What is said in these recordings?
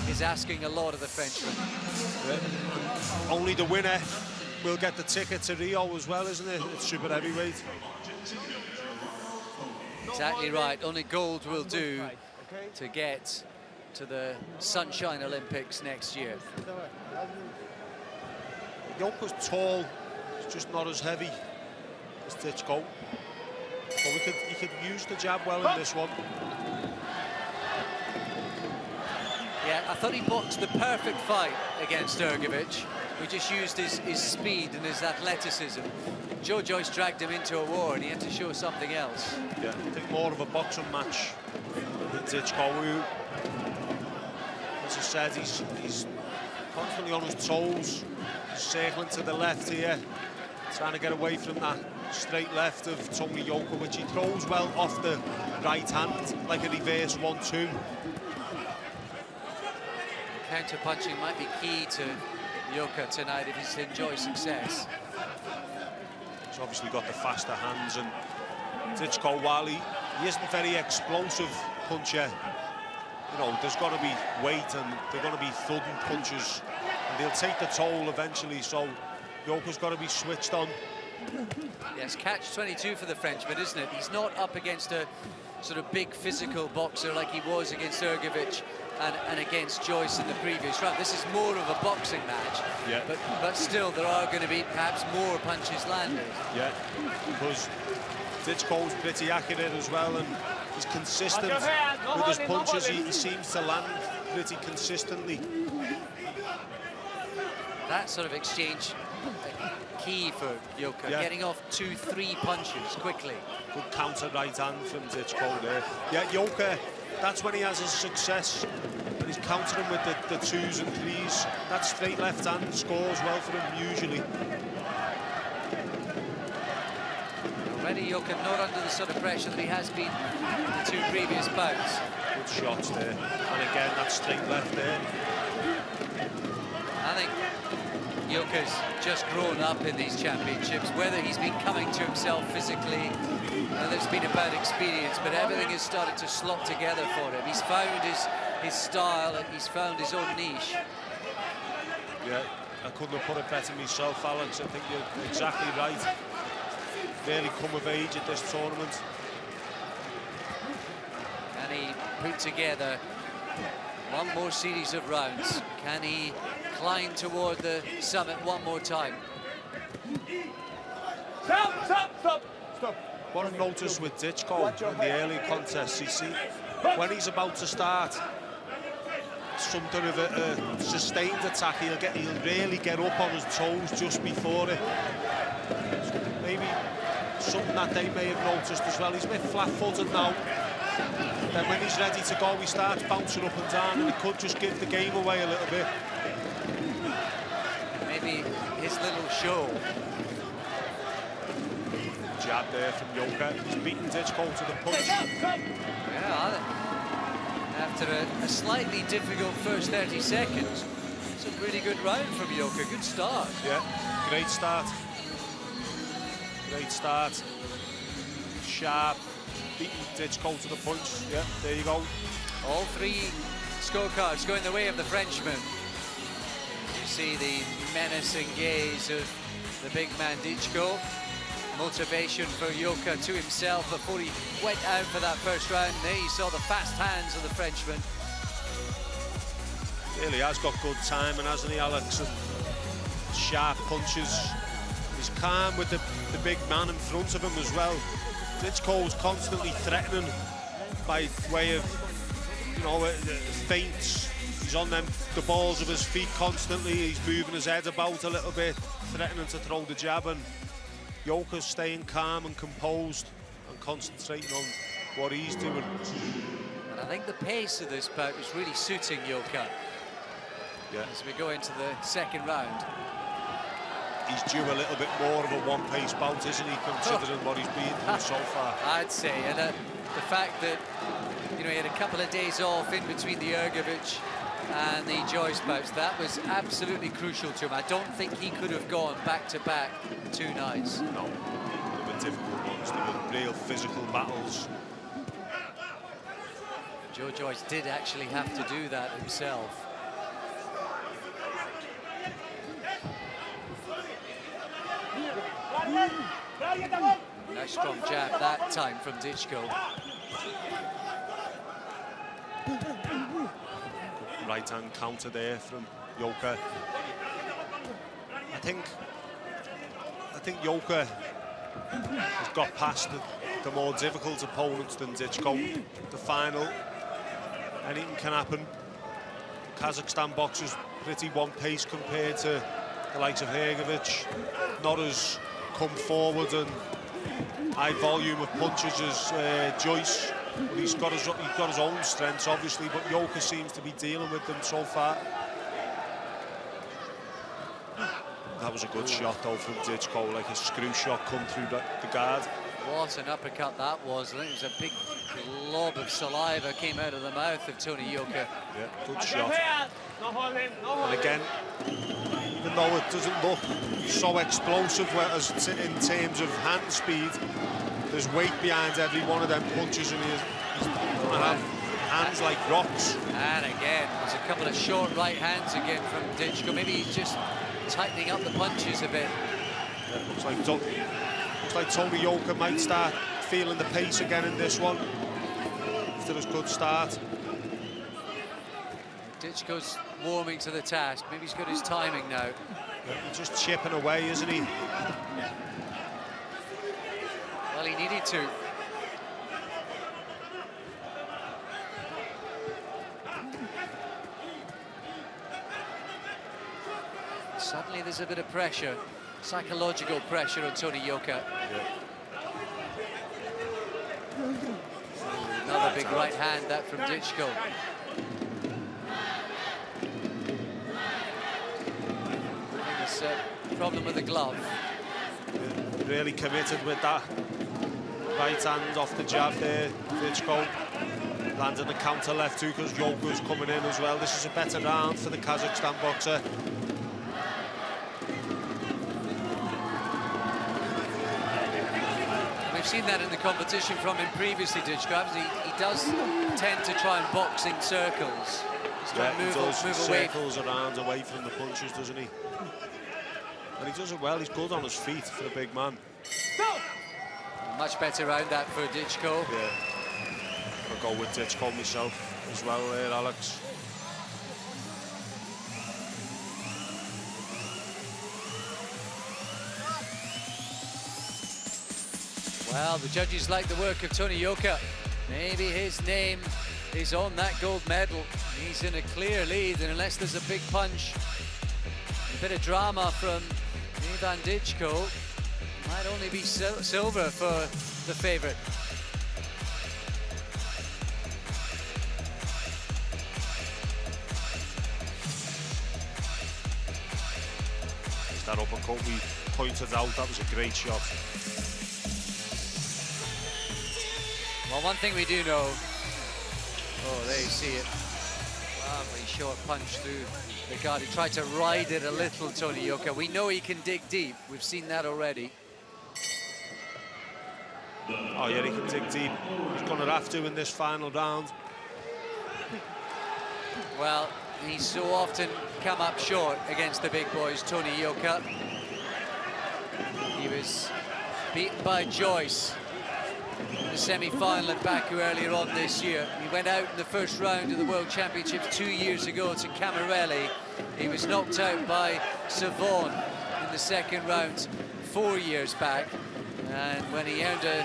is asking a lot of the Frenchman. Only the winner will get the ticket to Rio as well, isn't it? It's super heavyweight. Exactly right. Only gold will do to get to the Sunshine Olympics next year. Yoka's tall, he's just not as heavy as Dychko. But he could use the jab well in this one. Yeah, I thought he boxed the perfect fight against Ergovic. He just used his speed and his athleticism. Joe Joyce dragged him into a war and he had to show something else. Yeah, I think more of a boxing match than Dychko, who, as I said, he's constantly on his toes, circling to the left here, trying to get away from that straight left of Tony Yoka, which he throws well off the right hand, like a reverse 1-2. Counter-punching might be key to Yoka tonight if he's to enjoy success. He's obviously got the faster hands, and Dychko, while he isn't very explosive puncher, you know, there's got to be weight and they're going to be thudding punches, and they'll take the toll eventually, so Yoka's got to be switched on. Yes, catch-22 for the Frenchman, isn't it? He's not up against a sort of big physical boxer like he was against Ergovic and against Joyce in the previous round. This is more of a boxing match, yeah. But still there are going to be perhaps more punches landed. Yeah, because Dychko's pretty accurate as well, and he's consistent with his punches. He seems to land pretty consistently. That sort of exchange, key for Yoka, getting off 2-3 punches quickly. Good counter right hand from Dychko there. Yeah, Yoka, that's when he has his success, and he's countering with the 2s and 3s. That straight left hand scores well for him usually. Already Yoka not under the sort of pressure that he has been in the 2 previous bouts. Good shots there, and again that straight left there. I think Yoka's just grown up in these championships, whether he's been coming to himself physically, whether it's been a bad experience, but everything has started to slot together for him. He's found his style and he's found his own niche. Yeah, I couldn't have put it better myself, Alex. I think you're exactly right. Really come of age at this tournament. Can he put together one more series of rounds? Can he climb toward the summit one more time? Stop! What I've noticed with Dychko in the early contests, you see, when he's about to start something of a sustained attack, he'll really get up on his toes just before it. Maybe something that they may have noticed as well. He's a bit flat-footed now. Then when he's ready to go, he starts bouncing up and down, and it could just give the game away a little bit. Maybe his little show. Jab there from Yoka. He's beaten Dychko to the punch. Yeah, after a slightly difficult first 30 seconds, it's a pretty good round from Yoka. Good start. Yeah, great start. Great start. Sharp. Beating Dychko to the punch. Yeah, there you go. All 3 scorecards going the way of the Frenchman. You see the menacing gaze of the big man Dychko. Motivation for Yoka to himself before he went out for that first round. There you saw the fast hands of the Frenchman. Really has got good timing, hasn't he, Alex? And sharp punches. He's calm with the big man in front of him as well. Dychko's constantly threatening by way of, you know, feints. He's on the balls of his feet constantly. He's moving his head about a little bit, threatening to throw the jab, and Yoka's staying calm and composed and concentrating on what he's doing. And I think the pace of this bout is really suiting Yoka. Yeah. As we go into the second round. He's due a little bit more of a one-pace bout, isn't he, considering what he's been through so far? I'd say, and the fact that, you know, he had a couple of days off in between the Ergovic and the Joyce bouts, that was absolutely crucial to him. I don't think he could have gone back-to-back 2 nights. No, they were difficult ones. They were real physical battles. Joe Joyce did actually have to do that himself. Nice strong jab that time from Dychko. Right hand counter there from Yoka. I think Yoka has got past the more difficult opponents than Dychko. The final, anything can happen. Kazakhstan boxers pretty one pace compared to the likes of Hergovic. Not as come forward and high volume of punches as Joyce. But he's got his own strengths, obviously, but Yoka seems to be dealing with them so far. That was a good shot, though, from Dychko, like a screw shot come through the guard. What an uppercut that was. I think it was a big glob of saliva came out of the mouth of Tony Yoka. Yeah, good shot. And again, even though it doesn't look so explosive as in terms of hand speed, there's weight behind every one of them punches, and he's going to have hands like rocks. And again, there's a couple of short right hands again from Dychko. Maybe he's just tightening up the punches a bit. Yeah, looks like Tony Yoka might start feeling the pace again in this one after his good start. Dychko's warming to the task. Maybe he's got his timing now. Yeah, he's just chipping away, isn't he? Well, he needed to. Suddenly there's a bit of pressure, psychological pressure on Tony Yoka. Yeah. Another big right hand, that from Dychko. It's a problem with the glove. Yeah, really committed with that right hand off the jab there. Dychko landing the counter left too because Yoka's coming in as well. This is a better round for the Kazakhstan boxer. We've seen that in the competition from him previously, Dychko. He does tend to try and box in circles. He's trying to move away. Circles around, away from the punches, doesn't he? And he does it well. He's good on his feet for a big man. Much better round that for Dychko. Yeah. I'll go with Dychko myself as well there, Alex. Well, the judges like the work of Tony Yoka. Maybe his name is on that gold medal. He's in a clear lead, and unless there's a big punch, a bit of drama from Ivan Dychko, might only be silver for the favourite. That uppercut we pointed out, that was a great shot. Well, one thing we do know, oh, there you see it. Lovely short punch through the guard. He tried to ride it a little, Tony Yoka. We know he can dig deep. We've seen that already. Oh yeah, he can dig deep. He's going to have to in this final round. Well, he's so often come up short against the big boys, Tony Yoka. He was beaten by Joyce in the semi-final at Baku earlier on this year. He went out in the first round of the World Championships 2 years ago to Camarelli. He was knocked out by Savon in the second round 4 years back. And when he earned a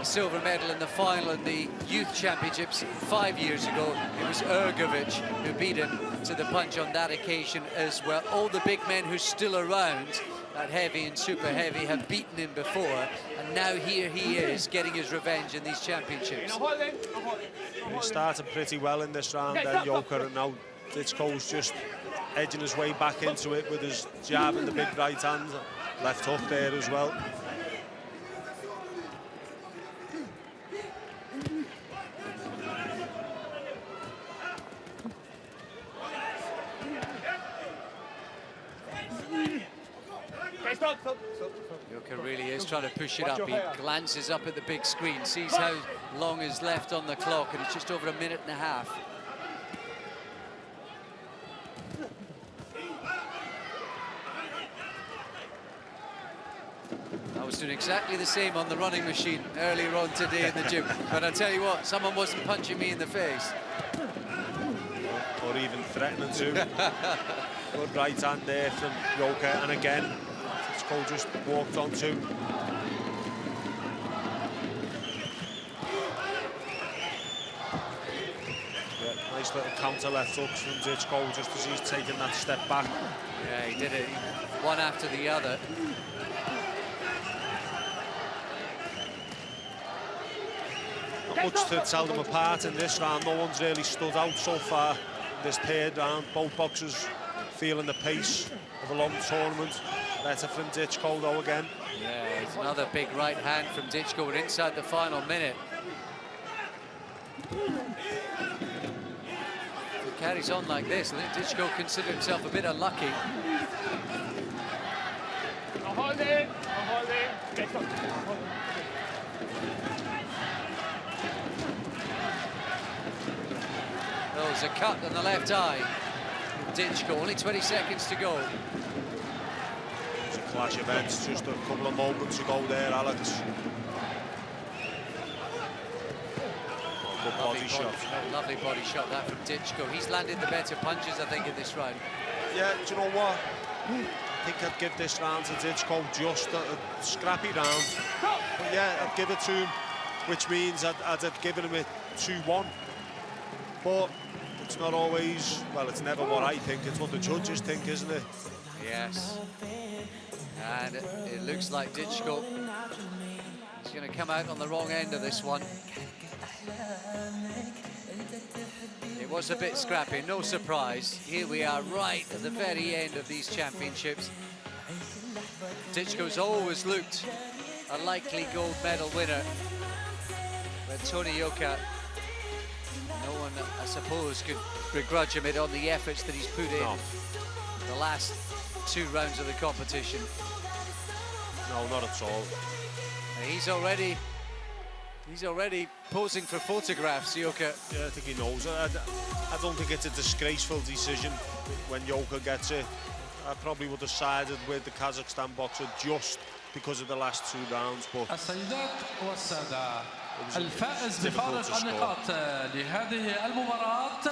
silver medal in the final in the Youth Championships 5 years ago, it was Ergovic who beat him to the punch on that occasion as well. All the big men who are still around at heavy and super heavy have beaten him before, and now here he is getting his revenge in these championships. He started pretty well in this round, then Yoka, and now Dychko's just edging his way back into it with his jab and the big right hand, left hook there as well. Yoka really is trying to push it up. He glances up at the big screen, sees how long is left on the clock, and it's just over 1.5 minutes. I was doing exactly the same on the running machine earlier on today in the gym. But I tell you what, someone wasn't punching me in the face. Or even threatening to. Good right hand there from Yoka, and again, Dychko just walked onto. Yeah, nice little counter left hooks from Dychko just as he's taking that step back. Yeah, he did it one after the other. Not much to tell them apart in this round. No one's really stood out so far in this third round. Both boxers feeling the pace of a long tournament. Better from Dychko though again. Yeah, it's another big right hand from Dychko. We're inside the final minute. If it carries on like this, I think Dychko considered himself a bit unlucky. Hold it. Oh, there's a cut on the left eye. Dychko, only 20 seconds to go. It's a clash of events just a couple of moments ago there, Alex. Good body shot. Lovely body shot, that from Dychko. He's landed the better punches, I think, in this round. Yeah, do you know what? I think I'd give this round to Dychko, just a scrappy round. But yeah, I'd give it to him, which means I'd have given him a 2-1. But it's not always, well, it's never what I think, it's what the judges think, isn't it? Yes. And it looks like Dychko is going to come out on the wrong end of this one. It was a bit scrappy, no surprise. Here we are right at the very end of these championships. Dychko's always looked a likely gold medal winner. But Tony Yoka, no one, I suppose, could begrudge him it on the efforts that he's put in the last 2 rounds of the competition. No, not at all. And he's already posing for photographs, Yoka. Yeah, I think he knows. I don't think it's a disgraceful decision when Yoka gets it. I probably would have sided with the Kazakhstan boxer just because of the last 2 rounds, but السيدات والسادة الفائز بفارق النقاط لهذه المباراة.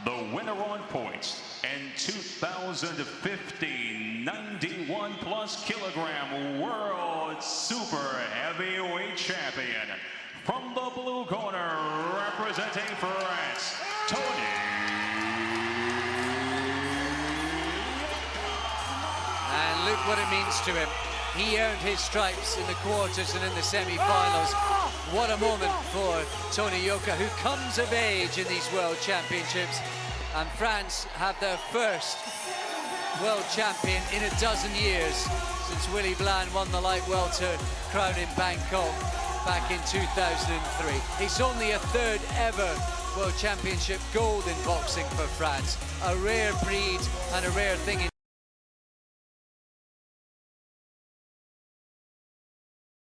The winner on points and 2015 91+ kilogram world super heavyweight champion from the blue corner, representing France, Tony. And look what it means to him. He earned his stripes in the quarters and in the semi-finals. What a moment for Tony Yoka, who comes of age in these World Championships. And France have their first world champion in a dozen years since Willy Blanc won the light welter crown in Bangkok back in 2003. It's only a 3rd ever World Championship gold in boxing for France. A rare breed and a rare thing in